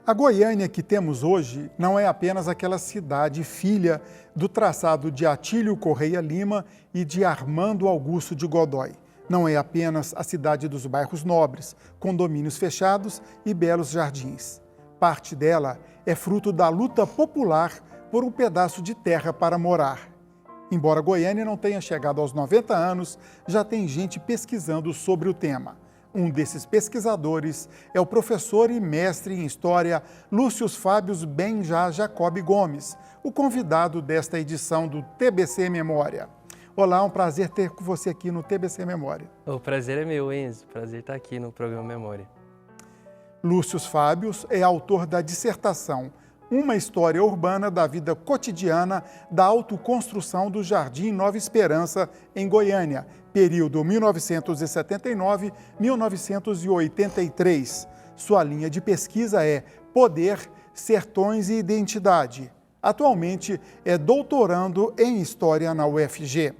A Goiânia que temos hoje não é apenas aquela cidade filha do traçado de Atílio Correia Lima e de Armando Augusto de Godoy. Não é apenas a cidade dos bairros nobres, condomínios fechados e belos jardins. Parte dela é fruto da luta popular por um pedaço de terra para morar. Embora Goiânia não tenha chegado aos 90 anos, já tem gente pesquisando sobre o tema. Um desses pesquisadores é o professor e mestre em História Lúcio Fábio Benjá Jacob Gomes, o convidado desta edição do TBC Memória. Olá, é um prazer ter com você aqui no TBC Memória. O prazer é meu, Enzo. Prazer estar aqui no programa Memória. Lúcio Fábio é autor da dissertação Uma História Urbana da Vida Cotidiana da Autoconstrução do Jardim Nova Esperança, em Goiânia, período 1979-1983. Sua linha de pesquisa é Poder, Sertões e Identidade. Atualmente é doutorando em História na UFG.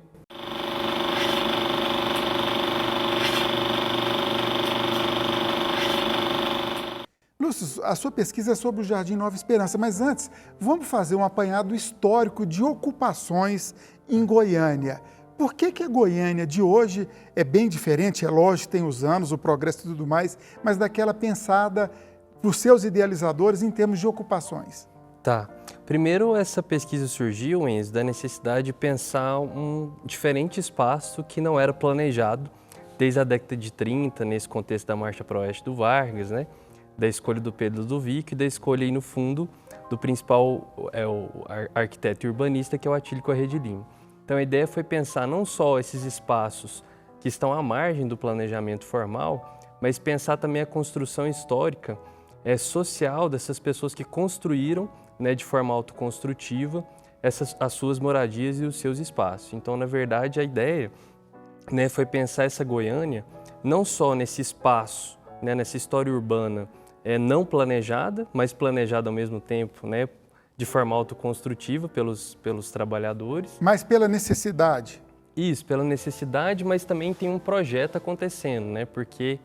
Lúcio, a sua pesquisa é sobre o Jardim Nova Esperança, mas antes, vamos fazer um apanhado histórico de ocupações em Goiânia. Por que a Goiânia de hoje é bem diferente? É lógico, tem os anos, o progresso e tudo mais, mas daquela pensada por seus idealizadores em termos de ocupações. Tá. Primeiro, essa pesquisa surgiu, Enzo, da necessidade de pensar um diferente espaço que não era planejado desde a década de 30, nesse contexto da Marcha para o Oeste do Vargas, né? Da escolha do Pedro Ludovico e da escolha, aí, no fundo, do principal o arquiteto e urbanista, que é o Atílio Correia de Lima. Então, a ideia foi pensar não só esses espaços que estão à margem do planejamento formal, mas pensar também a construção histórica, social dessas pessoas que construíram, né, de forma autoconstrutiva as suas moradias e os seus espaços. Então, na verdade, a ideia, né, foi pensar essa Goiânia não só nesse espaço, né, nessa história urbana não planejada, mas planejada ao mesmo tempo, né, de forma autoconstrutiva pelos trabalhadores. Mas pela necessidade. Isso, pela necessidade, mas também tem um projeto acontecendo, né, porque,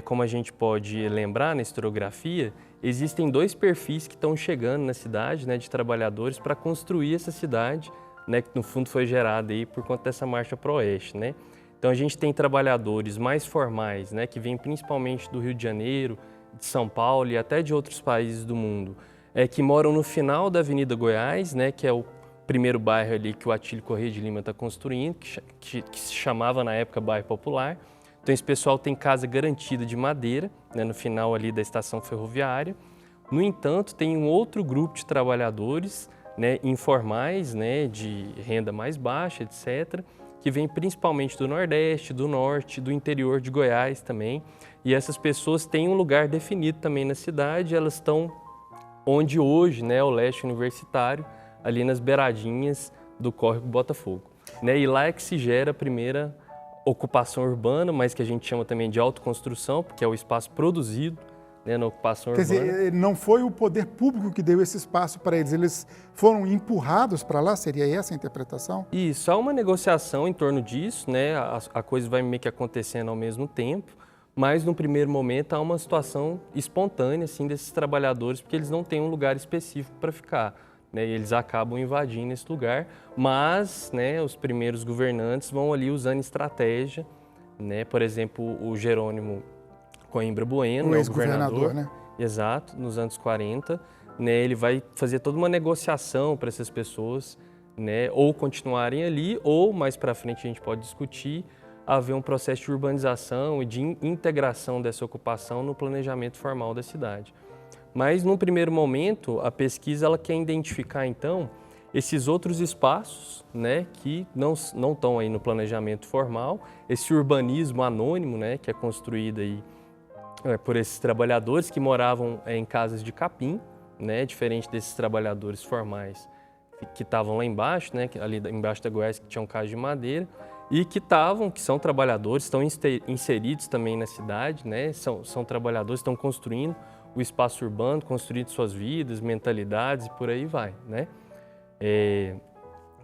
como a gente pode lembrar na historiografia, existem dois perfis que estão chegando na cidade, né, de trabalhadores para construir essa cidade, né, que no fundo foi gerada aí por conta dessa marcha para o oeste, né. Então a gente tem trabalhadores mais formais, né, que vêm principalmente do Rio de Janeiro, de São Paulo e até de outros países do mundo, que moram no final da Avenida Goiás, né, que é o primeiro bairro ali que o Atílio Correia de Lima está construindo, que se chamava na época bairro Popular. Então esse pessoal tem casa garantida de madeira, né, no final ali da estação ferroviária. No entanto, tem um outro grupo de trabalhadores, né, informais, né, de renda mais baixa, etc., que vem principalmente do Nordeste, do Norte, do interior de Goiás também. E essas pessoas têm um lugar definido também na cidade, elas estão onde hoje, né, o leste universitário, ali nas beiradinhas do córrego Botafogo. Né? E lá é que se gera a primeira ocupação urbana, mas que a gente chama também de autoconstrução, porque é o espaço produzido, né, na ocupação urbana. Quer dizer, não foi o poder público que deu esse espaço para eles foram empurrados para lá? Seria essa a interpretação? Isso, há uma negociação em torno disso, né? A coisa vai meio que acontecendo ao mesmo tempo, mas no primeiro momento há uma situação espontânea assim, desses trabalhadores, porque eles não têm um lugar específico para ficar, né? E eles acabam invadindo esse lugar, mas, né, os primeiros governantes vão ali usando estratégia, né? Por exemplo, o Jerônimo Coimbra Bueno, o o ex-governador, né? Exato, nos anos 40, né, ele vai fazer toda uma negociação para essas pessoas, né, ou continuarem ali, ou mais para frente a gente pode discutir, haver um processo de urbanização e de integração dessa ocupação no planejamento formal da cidade. Mas, num primeiro momento, a pesquisa ela quer identificar, então, esses outros espaços, né, que não estão aí no planejamento formal, esse urbanismo anônimo, né, que é construído aí por esses trabalhadores que moravam em casas de capim, né, diferente desses trabalhadores formais que estavam lá embaixo, né, ali embaixo da Goiás, que tinham casas de madeira, e que são trabalhadores, estão inseridos também na cidade, né, são trabalhadores, estão construindo o espaço urbano, construindo suas vidas, mentalidades e por aí vai, né.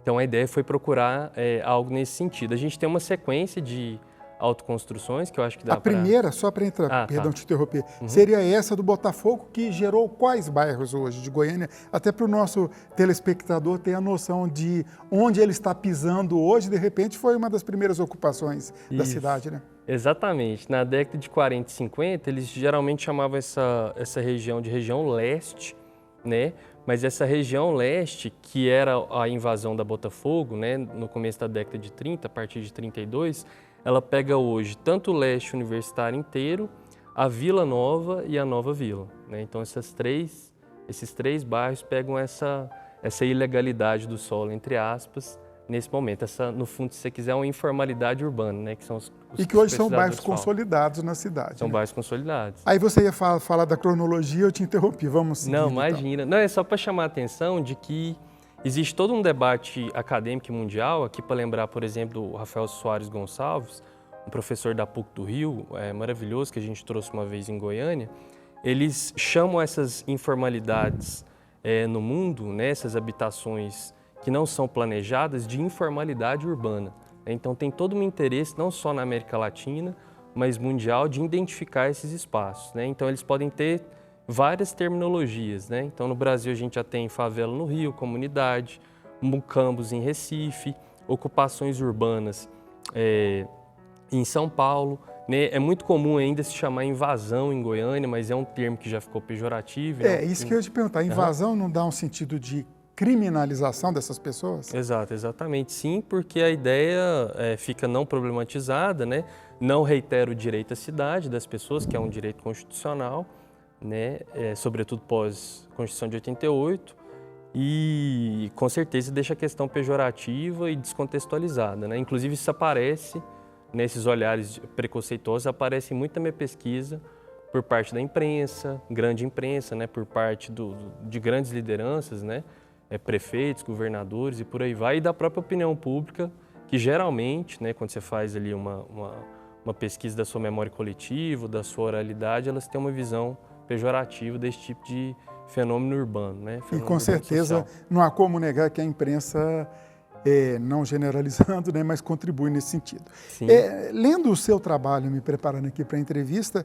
Então a ideia foi procurar algo nesse sentido. A gente tem uma sequência de autoconstruções, que eu acho que dá A primeira, só para entrar, Ah, perdão tá. te interromper, seria essa do Botafogo, que gerou quais bairros hoje de Goiânia? Até para o nosso telespectador ter a noção de onde ele está pisando hoje, de repente foi uma das primeiras ocupações da Isso. cidade, né? Exatamente. Na década de 40 e 50, eles geralmente chamavam essa região de região leste, né? Mas essa região leste, que era a invasão da Botafogo, né, no começo da década de 30, a partir de 32, ela pega hoje tanto o leste universitário inteiro, a Vila Nova e a Nova Vila, né? Então esses três bairros pegam essa ilegalidade do solo, entre aspas, nesse momento. Essa, no fundo, se você quiser, é uma informalidade urbana, né? Que são os E que hoje são precisar do bairros asfalto. consolidados na cidade. São né? bairros consolidados. Aí você ia falar da cronologia, eu te interrompi, vamos seguir. Não, então. imagina. Não, é só para chamar a atenção de que existe todo um debate acadêmico e mundial, aqui para lembrar, por exemplo, do Rafael Soares Gonçalves, um professor da PUC do Rio, maravilhoso, que a gente trouxe uma vez em Goiânia. Eles chamam essas informalidades no mundo, né, essas habitações que não são planejadas, de informalidade urbana. Então tem todo um interesse, não só na América Latina, mas mundial, de identificar esses espaços, né? Então eles podem ter várias terminologias, né? Então no Brasil a gente já tem favela no Rio, comunidade, mucambos em Recife, ocupações urbanas em São Paulo, né? É muito comum ainda se chamar invasão em Goiânia, mas é um termo que já ficou pejorativo. Isso que eu ia te perguntar, invasão não dá um sentido de criminalização dessas pessoas? Exato, exatamente. Sim, porque a ideia fica não problematizada, né? Não reitera o direito à cidade das pessoas, que é um direito constitucional, né? Sobretudo pós-Constituição de 88, e com certeza deixa a questão pejorativa e descontextualizada, né? Inclusive isso aparece, nesses olhares preconceituosos, aparece muito na minha pesquisa por parte da imprensa, grande imprensa, né? Por parte de grandes lideranças, né? Prefeitos, governadores e por aí vai, e da própria opinião pública, que geralmente, né, quando você faz ali uma pesquisa da sua memória coletiva, da sua oralidade, elas têm uma visão pejorativa desse tipo de fenômeno urbano, né? E com certeza não há como negar que a imprensa, não generalizando, né, mas contribui nesse sentido. Lendo o seu trabalho, me preparando aqui para a entrevista,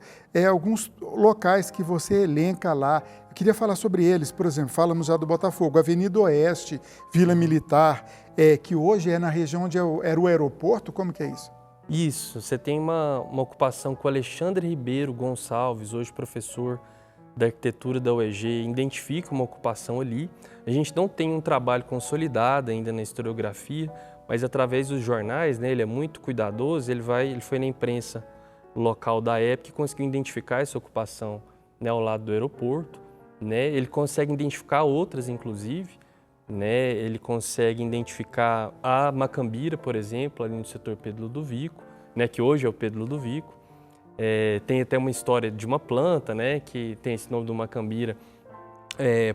alguns locais que você elenca lá, eu queria falar sobre eles. Por exemplo, falamos já do Botafogo, Avenida Oeste, Vila Militar, que hoje é na região onde era o aeroporto, como que é isso? Isso, você tem uma ocupação com o Alexandre Ribeiro Gonçalves, hoje professor da arquitetura da UEG, identifica uma ocupação ali. A gente não tem um trabalho consolidado ainda na historiografia, mas através dos jornais, né, ele é muito cuidadoso, ele foi na imprensa local da época e conseguiu identificar essa ocupação, né, ao lado do aeroporto, né? Ele consegue identificar outras, inclusive, né? Ele consegue identificar a Macambira, por exemplo, ali no setor Pedro Ludovico, né, que hoje é o Pedro Ludovico. Tem até uma história de uma planta, né, que tem esse nome do Macambira,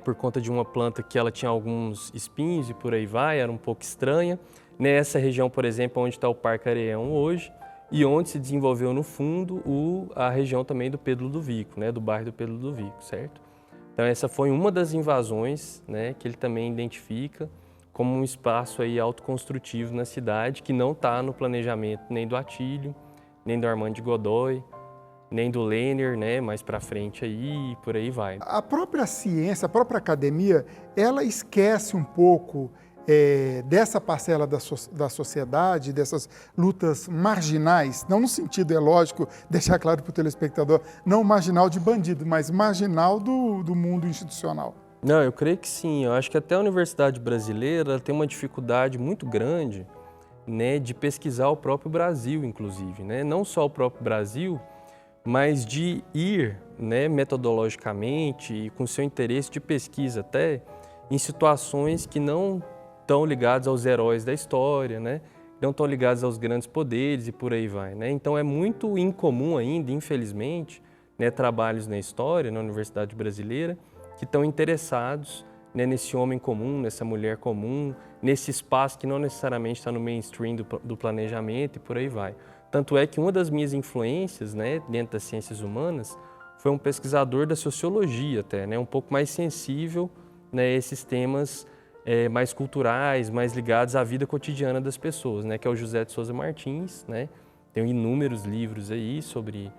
por conta de uma planta que ela tinha alguns espinhos e por aí vai, era um pouco estranha. Nessa região, por exemplo, onde está o Parque Areião hoje, e onde se desenvolveu no fundo a região também do Pedro Ludovico, né, do bairro do Pedro Ludovico, certo? Então essa foi uma das invasões, né, que ele também identifica como um espaço aí autoconstrutivo na cidade, que não está no planejamento nem do Atílio, nem do Armando de Godoy, nem do Lehner, né, mais para frente aí e por aí vai. A própria ciência, a própria academia, ela esquece um pouco dessa parcela da sociedade, dessas lutas marginais, não no sentido, é lógico, deixar claro para o telespectador, não marginal de bandido, mas marginal do mundo institucional. Não, eu creio que sim. Eu acho que até a Universidade Brasileira ela tem uma dificuldade muito grande, né, de pesquisar o próprio Brasil, inclusive, né? Não só o próprio Brasil, mas de ir, né, metodologicamente e com seu interesse de pesquisa até em situações que não estão ligadas aos heróis da história, né? Não estão ligados aos grandes poderes e por aí vai, né? Então é muito incomum ainda, infelizmente, né, trabalhos na história, na Universidade Brasileira, que estão interessados, né, nesse homem comum, nessa mulher comum, nesse espaço que não necessariamente está no mainstream do planejamento e por aí vai. Tanto é que uma das minhas influências, né, dentro das ciências humanas foi um pesquisador da sociologia até, né, um pouco mais sensível, né, a esses temas mais culturais, mais ligados à vida cotidiana das pessoas, né, que é o José de Souza Martins, né, tem inúmeros livros aí sobre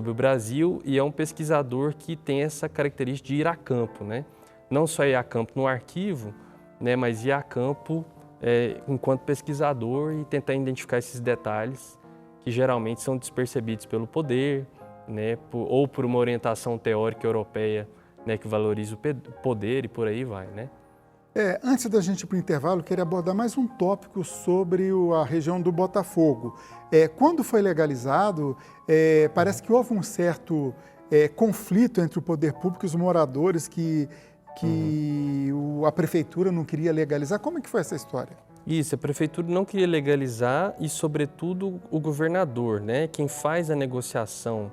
o Brasil e é um pesquisador que tem essa característica de ir a campo, né? Não só ir a campo no arquivo, né, mas ir a campo enquanto pesquisador e tentar identificar esses detalhes que geralmente são despercebidos pelo poder, né, ou por uma orientação teórica europeia, né, que valoriza o poder e por aí vai, né? Antes da gente ir para o intervalo, eu queria abordar mais um tópico sobre a região do Botafogo. Quando foi legalizado, parece que houve um certo conflito entre o poder público e os moradores que a prefeitura não queria legalizar. Como é que foi essa história? Isso, a prefeitura não queria legalizar e, sobretudo, o governador, né? Quem faz a negociação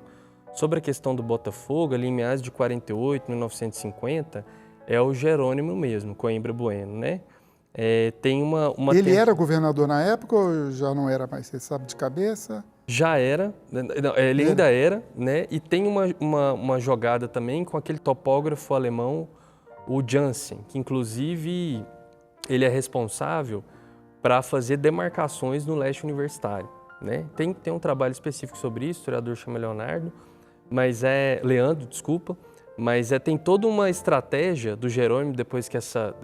sobre a questão do Botafogo, ali em meados de 48, 1950, é o Jerônimo mesmo, Coimbra Bueno, né? Tem uma Ele era governador na época ou já não era mais, você sabe de cabeça? Já era, não, ele ainda era, né? E tem uma jogada também com aquele topógrafo alemão, o Janssen, que inclusive ele é responsável para fazer demarcações no leste universitário, né? Tem um trabalho específico sobre isso, o historiador chama Leonardo, Leandro, desculpa, mas tem toda uma estratégia do Jerônimo, depois que essa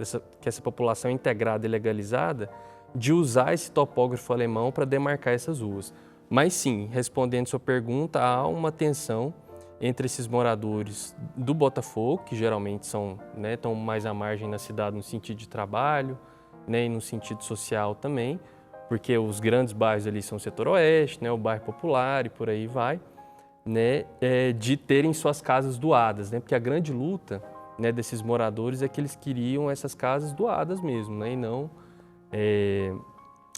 população é integrada e legalizada, de usar esse topógrafo alemão para demarcar essas ruas. Mas sim, respondendo sua pergunta, há uma tensão entre esses moradores do Botafogo, que geralmente são, né, estão mais à margem na cidade no sentido de trabalho, né, e no sentido social também, porque os grandes bairros ali são o setor oeste, né, o bairro popular e por aí vai, né, de terem suas casas doadas, né, porque a grande luta, né, desses moradores é que eles queriam essas casas doadas mesmo, né, e não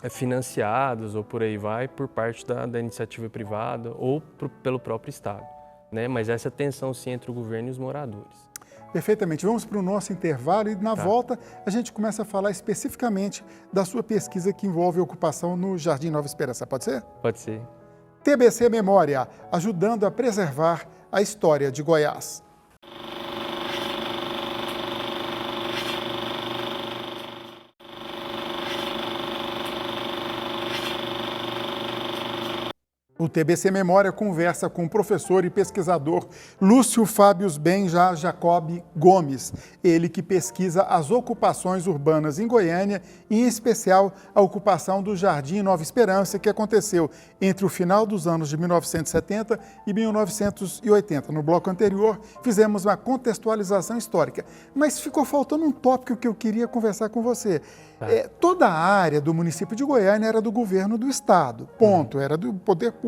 financiadas ou por aí vai por parte da iniciativa privada ou pelo próprio Estado, né, mas essa tensão sim entre o governo e os moradores. Perfeitamente. Vamos para o nosso intervalo e na volta a gente começa a falar especificamente da sua pesquisa que envolve a ocupação no Jardim Nova Esperança. Pode ser? Pode ser. TBC Memória, ajudando a preservar a história de Goiás. O TBC Memória conversa com o professor e pesquisador Lúcio Fábio Benja Jacob Gomes, ele que pesquisa as ocupações urbanas em Goiânia, e em especial a ocupação do Jardim Nova Esperança, que aconteceu entre o final dos anos de 1970 e 1980. No bloco anterior, fizemos uma contextualização histórica, mas ficou faltando um tópico que eu queria conversar com você. Toda a área do município de Goiânia era do governo do estado, ponto, era do poder público.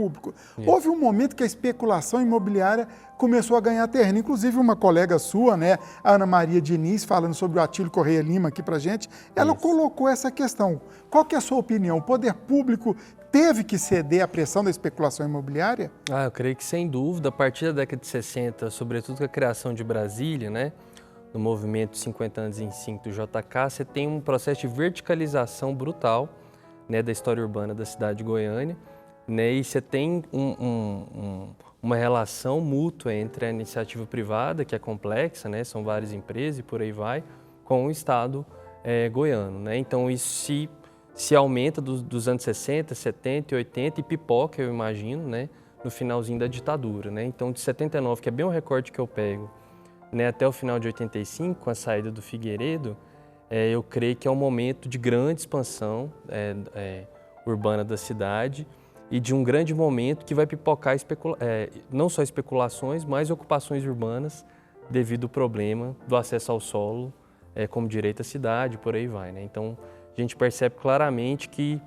Houve um momento que a especulação imobiliária começou a ganhar terreno, inclusive uma colega sua, né, a Ana Maria Diniz, falando sobre o Atílio Correia Lima aqui pra gente, ela colocou essa questão. Qual que é a sua opinião? O poder público teve que ceder à pressão da especulação imobiliária? Eu creio que sem dúvida, a partir da década de 60, sobretudo com a criação de Brasília, né, no movimento 50 anos em 5 do JK, você tem um processo de verticalização brutal, né, da história urbana da cidade de Goiânia, né, e você tem uma relação mútua entre a iniciativa privada, que é complexa, né, são várias empresas e por aí vai, com o Estado goiano, né? Então isso se aumenta dos anos 60, 70 e 80 e pipoca, eu imagino, né, no finalzinho da ditadura, né? Então de 79, que é bem o recorte que eu pego, né, até o final de 85, com a saída do Figueiredo, eu creio que é um momento de grande expansão urbana da cidade e de um grande momento que vai pipocar não só especulações, mas ocupações urbanas devido ao problema do acesso ao solo como direito à cidade, por aí vai, né? Então a gente percebe claramente que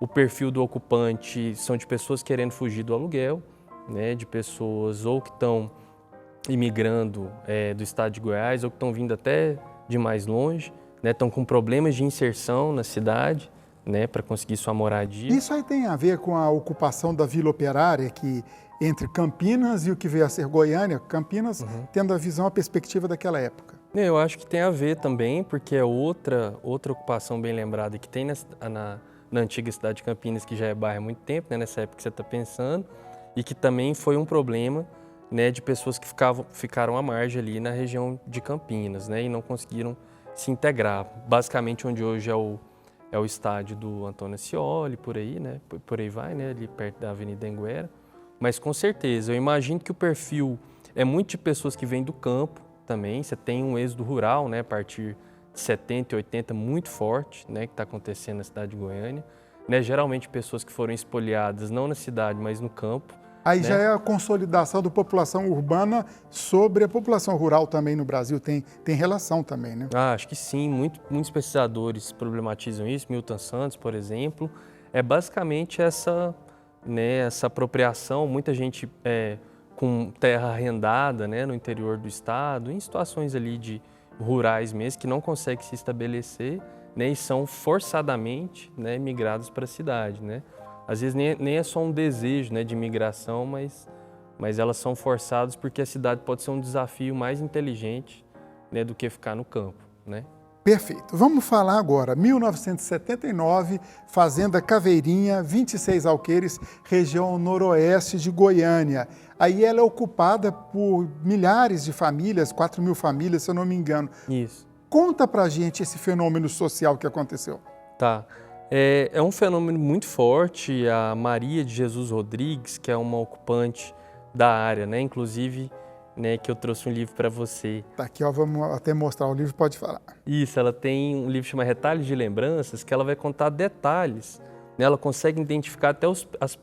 o perfil do ocupante são de pessoas querendo fugir do aluguel, né, de pessoas ou que estão imigrando do estado de Goiás ou que estão vindo até de mais longe, né, estão com problemas de inserção na cidade, né, para conseguir sua moradia. Isso aí tem a ver com a ocupação da Vila Operária, que entre Campinas e o que veio a ser Goiânia, Campinas tendo a visão, a perspectiva daquela época. Eu acho que tem a ver também, porque é outra ocupação bem lembrada que tem na antiga cidade de Campinas, que já é bairro há muito tempo, né, nessa época que você está pensando, e que também foi um problema, né, de pessoas que ficaram à margem ali na região de Campinas, né, e não conseguiram se integrar. Basicamente onde hoje é é o estádio do Antônio Ascioli, por aí, né? Por aí vai, né? Ali perto da Avenida Anguera. Mas com certeza, eu imagino que o perfil é muito de pessoas que vêm do campo também. Você tem um êxodo rural, né? A partir de 70 e 80, muito forte, né? Que está acontecendo na cidade de Goiânia. Né? Geralmente pessoas que foram espoliadas não na cidade, mas no campo. Aí né? já é a consolidação da população urbana sobre a população rural também no Brasil. Tem relação também, né? Acho que sim, muitos pesquisadores problematizam isso, Milton Santos, por exemplo. É basicamente essa apropriação, muita gente com terra arrendada, né, no interior do estado, em situações ali de rurais mesmo, que não consegue se estabelecer, né, e são forçadamente, né, migrados para a cidade, né? Às vezes nem é só um desejo, né, de migração, mas elas são forçadas porque a cidade pode ser um desafio mais inteligente, né, do que ficar no campo, né? Perfeito. Vamos falar agora. 1979, Fazenda Caveirinha, 26 alqueires, região noroeste de Goiânia. Aí ela é ocupada por milhares de famílias, 4.000 famílias, se eu não me engano. Isso. Conta pra gente esse fenômeno social que aconteceu. Tá. É um fenômeno muito forte. A Maria de Jesus Rodrigues, que é uma ocupante da área, né? Inclusive, né, que eu trouxe um livro para você. Tá aqui, ó, vamos até mostrar o livro, pode falar. Isso, ela tem um livro que chama Retalhos de Lembranças, que ela vai contar detalhes, né? Ela consegue identificar até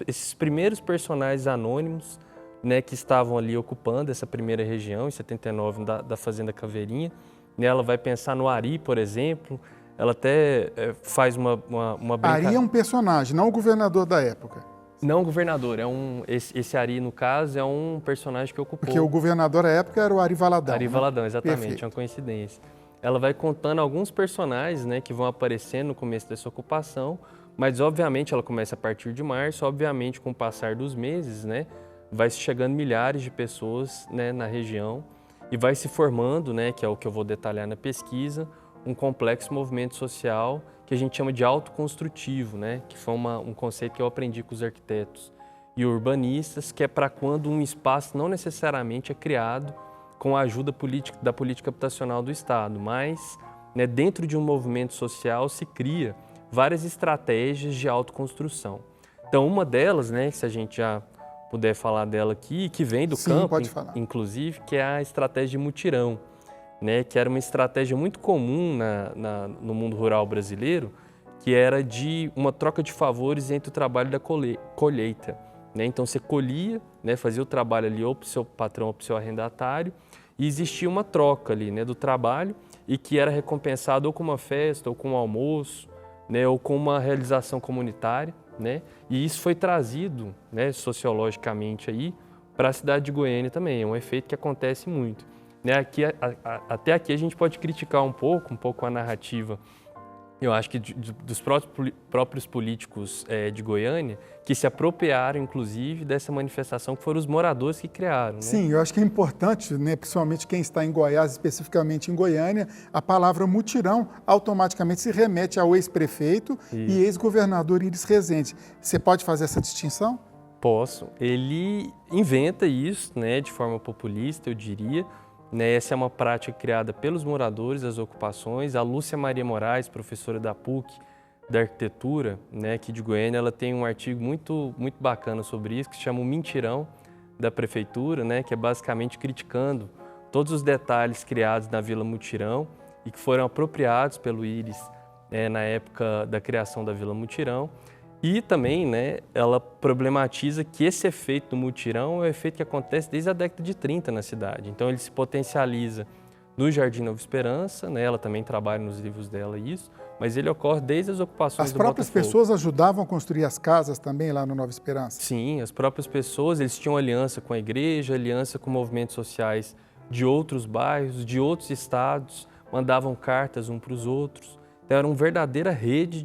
esses primeiros personagens anônimos, né, que estavam ali ocupando essa primeira região, em 79, da Fazenda Caveirinha. Né? Ela vai pensar no Ari, por exemplo. Ela até faz uma brincadeira. Ari é um personagem, não o governador da época. Não, governador. Esse Ari, no caso, é um personagem que ocupou. Porque o governador da época era o Ari Valadão. Ari né? Valadão, exatamente. Perfeito. É uma coincidência. Ela vai contando alguns personagens, né, que vão aparecendo no começo dessa ocupação, mas, obviamente, ela começa a partir de março. Obviamente, com o passar dos meses, né, vai se chegando milhares de pessoas, né, na região e vai se formando, né, que é o que eu vou detalhar na pesquisa, um complexo movimento social que a gente chama de autoconstrutivo, né? Que foi um conceito que eu aprendi com os arquitetos e urbanistas, que é para quando um espaço não necessariamente é criado com a ajuda da política habitacional do Estado, mas, né, dentro de um movimento social se cria várias estratégias de autoconstrução. Então, uma delas, né, se a gente já puder falar dela aqui, que vem do Sim, campo, pode falar. inclusive, que é a estratégia de mutirão. Né, que era uma estratégia muito comum no mundo rural brasileiro, que era de uma troca de favores entre o trabalho da colheita. Né? Então você colhia, né, fazia o trabalho ali ou para o seu patrão ou para o seu arrendatário, e existia uma troca ali, né, do trabalho, e que era recompensado ou com uma festa, ou com um almoço, né, ou com uma realização comunitária. Né? E isso foi trazido, né, sociologicamente aí, para a cidade de Goiânia também. É um efeito que acontece muito. Né, até aqui a gente pode criticar um pouco a narrativa, eu acho que dos próprios políticos de Goiânia, que se apropriaram, inclusive, dessa manifestação, que foram os moradores que criaram. Né? Sim, eu acho que é importante, né, principalmente quem está em Goiás, especificamente em Goiânia, a palavra mutirão automaticamente se remete ao ex-prefeito e ex-governador Iris Rezende. Você pode fazer essa distinção? Posso. Ele inventa isso, né, de forma populista, eu diria. Né, essa é uma prática criada pelos moradores das ocupações. A Lúcia Maria Moraes, professora da PUC, da arquitetura, né, aqui de Goiânia, ela tem um artigo muito bacana sobre isso, que se chama O Mentirão da Prefeitura, né, que é basicamente criticando todos os detalhes criados na Vila Mutirão e que foram apropriados pelo Iris na época da criação da Vila Mutirão. E também, né, ela problematiza que esse efeito do mutirão é um efeito que acontece desde a década de 30 na cidade. Então ele se potencializa no Jardim Nova Esperança, né, ela também trabalha nos livros dela isso, mas ele ocorre desde as ocupações do Botafogo. As próprias pessoas ajudavam a construir as casas também lá no Nova Esperança? Sim, as próprias pessoas, eles tinham aliança com a igreja, aliança com movimentos sociais de outros bairros, de outros estados, mandavam cartas uns para os outros. Então era uma verdadeira rede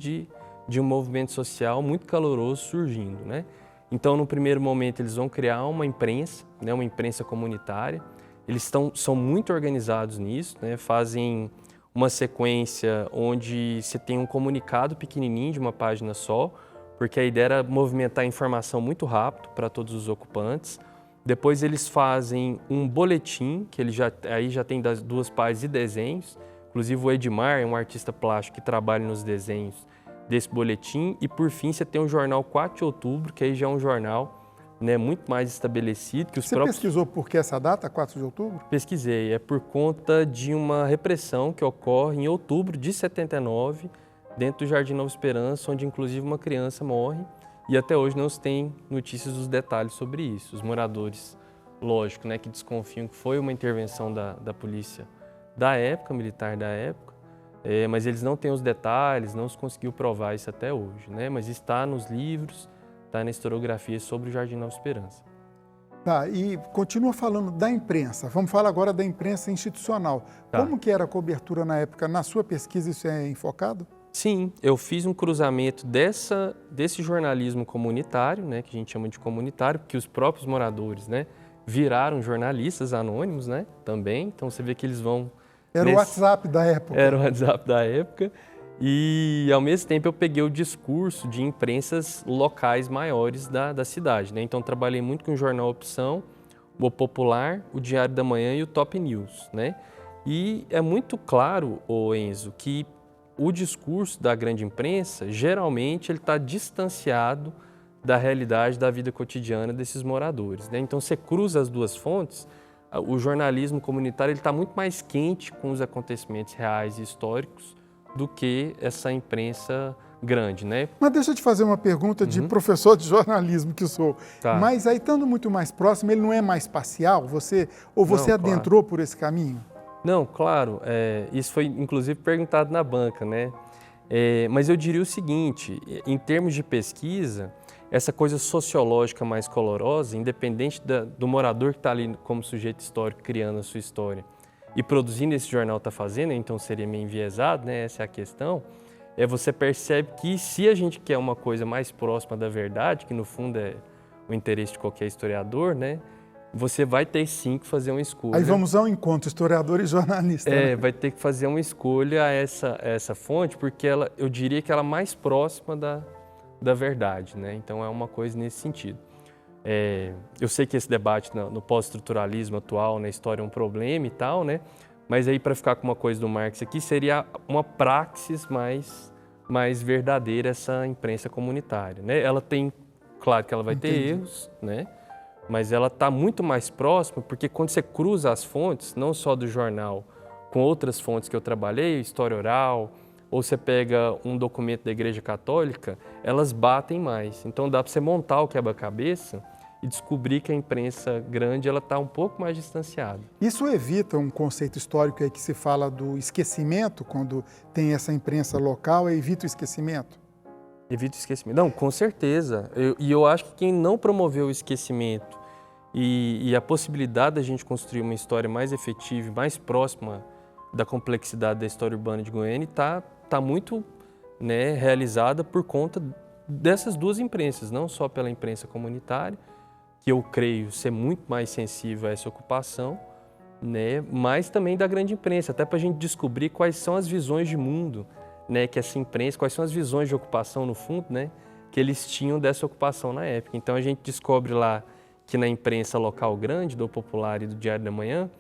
de um movimento social muito caloroso surgindo, né? Então, no primeiro momento, eles vão criar uma imprensa, né, uma imprensa comunitária. Eles são muito organizados nisso, né? Fazem uma sequência onde você tem um comunicado pequenininho de uma página só, porque a ideia era movimentar a informação muito rápido para todos os ocupantes. Depois eles fazem um boletim, que aí já tem das 2 páginas e desenhos. Inclusive o Edmar é um artista plástico que trabalha nos desenhos. desse boletim. E, por fim, você tem o jornal 4 de outubro, que aí já é um jornal, né, muito mais estabelecido. Que os Você pesquisou por que essa data, 4 de outubro? Pesquisei. É por conta de uma repressão que ocorre em outubro de 79, dentro do Jardim Nova Esperança, onde inclusive uma criança morre. E até hoje não se tem notícias dos detalhes sobre isso. Os moradores, lógico, né, que desconfiam que foi uma intervenção da polícia da época, militar da época, mas eles não têm os detalhes, não se conseguiu provar isso até hoje, né? Mas está nos livros, está na historiografia sobre o Jardim Nova Esperança. Tá, e continua falando da imprensa. Vamos falar agora da imprensa institucional. Tá. Como que era a cobertura na época? Na sua pesquisa isso é enfocado? Sim, eu fiz um cruzamento desse jornalismo comunitário, né, que a gente chama de comunitário, porque os próprios moradores, né, viraram jornalistas anônimos, né, também. Então você vê que eles vão... Era o WhatsApp da época. Era o WhatsApp da época. E, ao mesmo tempo, eu peguei o discurso de imprensas locais maiores da cidade, né? Então, trabalhei muito com o Jornal Opção, o Popular, o Diário da Manhã e o Top News, né? E é muito claro, Enzo, que o discurso da grande imprensa, geralmente, ele está distanciado da realidade da vida cotidiana desses moradores, né? Então, você cruza as duas fontes, o jornalismo comunitário está muito mais quente com os acontecimentos reais e históricos do que essa imprensa grande, né? Mas deixa eu te fazer uma pergunta de professor de jornalismo que sou. Tá. Mas aí, estando muito mais próximo, ele não é mais parcial? Você Não, adentrou por esse caminho? Não, claro. Isso foi, inclusive, perguntado na banca, né? Mas eu diria o seguinte, em termos de pesquisa, essa coisa sociológica mais colorosa, independente do morador que está ali como sujeito histórico criando a sua história e produzindo esse jornal está fazendo, então seria meio enviesado, né? Essa é a questão. Você percebe que se a gente quer uma coisa mais próxima da verdade, que no fundo é o interesse de qualquer historiador, né? Você vai ter sim que fazer uma escolha. Aí vamos ao encontro, historiador e jornalista. Né? Vai ter que fazer uma escolha a essa fonte, porque eu diria que ela é mais próxima da verdade, né? Então é uma coisa nesse sentido. Eu sei que esse debate no pós-estruturalismo atual, na história, é um problema e tal, né? Mas aí, para ficar com uma coisa do Marx aqui, seria uma praxis mais verdadeira essa imprensa comunitária, né? Ela tem, claro que ela vai ter erros, né? Mas ela está muito mais próxima, porque quando você cruza as fontes, não só do jornal, com outras fontes que eu trabalhei, história oral, ou você pega um documento da Igreja Católica, elas batem mais. Então dá para você montar o quebra-cabeça e descobrir que a imprensa grande ela está um pouco mais distanciada. Isso evita um conceito histórico aí que se fala do esquecimento, quando tem essa imprensa local, evita o esquecimento? Evita o esquecimento. Não, com certeza. Eu acho que quem não promoveu o esquecimento e a possibilidade da gente construir uma história mais efetiva e mais próxima da complexidade da história urbana de Goiânia está muito, né, realizada por conta dessas duas imprensas, não só pela imprensa comunitária, que eu creio ser muito mais sensível a essa ocupação, né, mas também da grande imprensa, até para a gente descobrir quais são as visões de mundo, né, que essa imprensa, quais são as visões de ocupação no fundo, né, que eles tinham dessa ocupação na época. Então a gente descobre lá que na imprensa local grande, do Popular e do Diário da Manhã,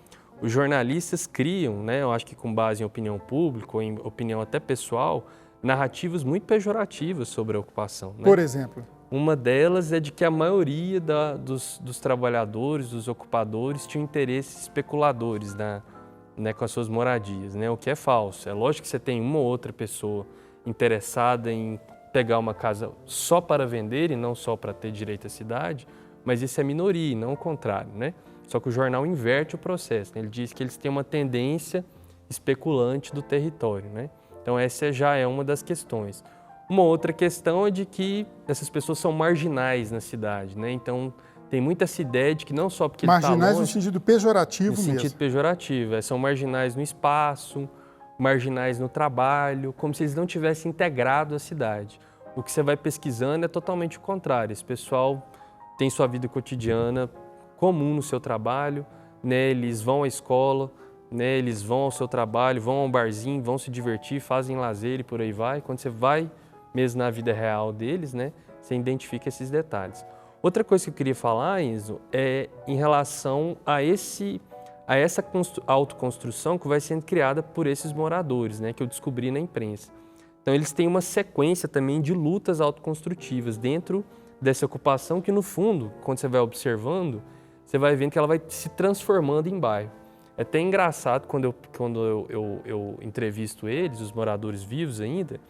os jornalistas criam, né, eu acho que com base em opinião pública ou em opinião até pessoal, narrativas muito pejorativas sobre a ocupação. Né? Por exemplo? Uma delas é de que a maioria dos trabalhadores, dos ocupadores, tinham interesses especuladores né, com as suas moradias, né, o que é falso. É lógico que você tem uma ou outra pessoa interessada em pegar uma casa só para vender e não só para ter direito à cidade, mas isso é minoria, não o contrário, né? Só que o jornal inverte o processo, né? Ele diz que eles têm uma tendência especulante do território, né? Então essa já é uma das questões. Uma outra questão é de que essas pessoas são marginais na cidade, né? Então tem muita essa ideia de que não só porque marginais ele está longe, no sentido pejorativo no mesmo. sentido pejorativo, são marginais no espaço, marginais no trabalho, como se eles não tivessem integrado a cidade. O que você vai pesquisando é totalmente o contrário. Esse pessoal tem sua vida cotidiana comum no seu trabalho, né? Eles vão à escola, né? Eles vão ao seu trabalho, vão a um barzinho, vão se divertir, fazem lazer e por aí vai. Quando você vai mesmo na vida real deles, né? Você identifica esses detalhes. Outra coisa que eu queria falar, Enzo, é em relação a essa autoconstrução que vai sendo criada por esses moradores, né? Que eu descobri na imprensa. Então, eles têm uma sequência também de lutas autoconstrutivas dentro dessa ocupação que, no fundo, quando você vai observando, você vai vendo que ela vai se transformando em bairro. É até engraçado quando eu entrevisto eles, os moradores vivos ainda,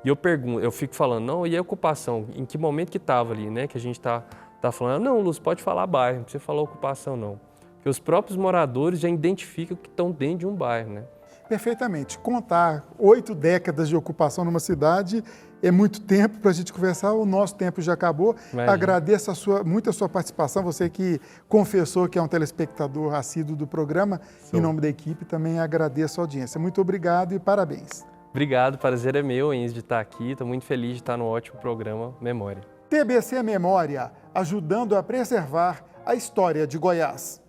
e eu fico falando, não, e a ocupação? Em que momento que estava ali, né? Que a gente tá falando, não, Lúcio, pode falar bairro, não precisa falar ocupação, não. Porque os próprios moradores já identificam que estão dentro de um bairro, né? Perfeitamente. Contar 8 décadas de ocupação numa cidade é muito tempo para a gente conversar, o nosso tempo já acabou. Imagina. Agradeço muito a sua participação, você que confessou que é um telespectador assíduo do programa. Em nome da equipe, também agradeço a audiência. Muito obrigado e parabéns. Obrigado, prazer é meu, Enzo, de estar aqui. Estou muito feliz de estar no ótimo programa Memória. TBC Memória, ajudando a preservar a história de Goiás.